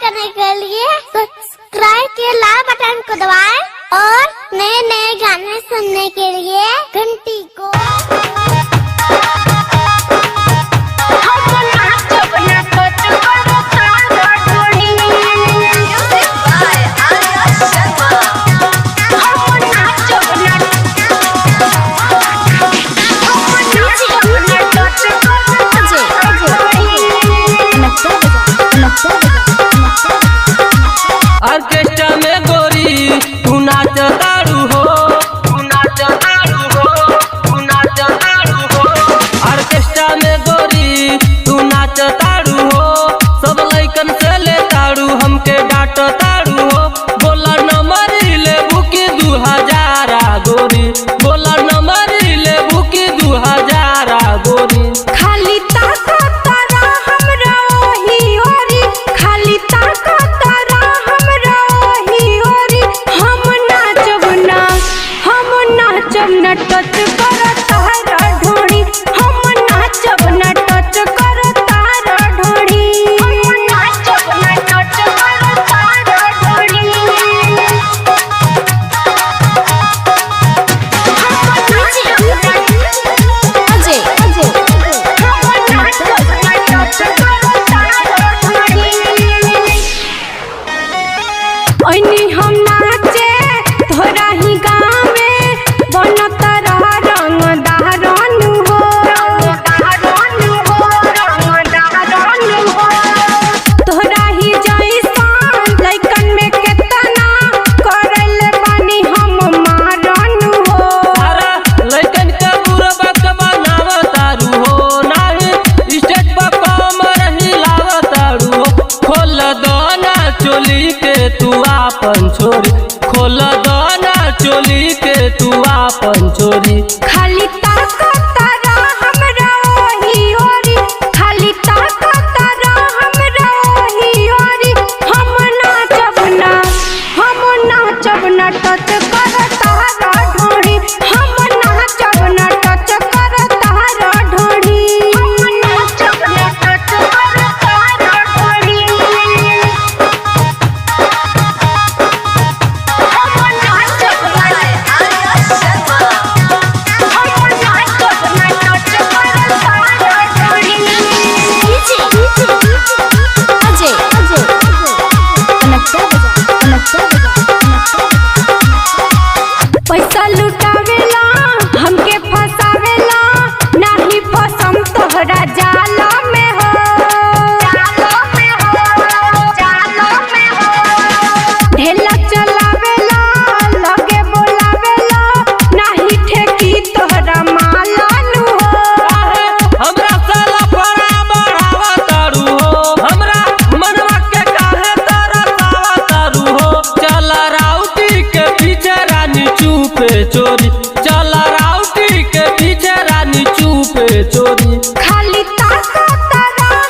करने के लिए सब्सक्राइब के लाल बटन को दबाएं और नए नए गाने सुनने के लिए घंटी को ऑर्केस्ट्रा में गोरी तू नाच तारू हो, तू नाच तारू हो, तू नाच तारू हो। ऑर्केस्ट्रा में गोरी तू नाच तारू हो, सब लइकन से ले तारू हमके डांट तारू हो। बोला नंबर ले बुकी 2000 गोरी, बोला नंबर ले बुकी 2000 गोरी। खाली ताकत हमरा ओही ओरी, खाली ताकत हमरा ओही ओरी। हम नाचब न टच कर तारा ढोड़ी, हम नाचब न टच कर तारा ढोड़ी, हम नाचब न टच कर तारा ढोड़ी। ओइनी हम नाचे तोरा ही गाँव में बनत रह रंगदारन हो, तोरा ही जइसन लइकन में केतना करल बानी हम मारन हो। सारा लइकन के बुरबक बनाव तारू हो, नाही स्टेज पर कमर हिलाव तारू हो। खोल दाना चोली के तू आपन छोरी, खोल दाना चोली के तू आपन छोरी। खाली ताकत हमरा ओही ओरी, खाली ताकत हमरा ओही ओरी। हम नाचब न टच कर तारा ढोड़ी, हम नाचब न टच कर तारा ढोड़ी, हम नाचब न टच कर तारा ढोड़ी। पैसा लुटावेला हमके फसावेला, नाही फसम तोहरा जाल में हो, ढेला चलावेला लगे बोलावेला, नाही ठेकी तोहरा मालन हो। हमरा साला फरा बढ़ावा तारू हो, हमरा मनवा के काहे तरसावा तारू हो। चल राउटी के पीछे रानी चुपे चोरी, चल राउटी के पीछे रानी चुपे चोरी। खाली ताकत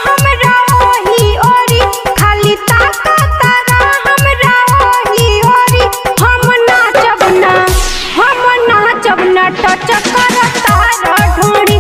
हमरा ओही ओरी, खाली ताकत हमरा ओही ओरी। हम नाचब न टच कर तारा ढोड़ी,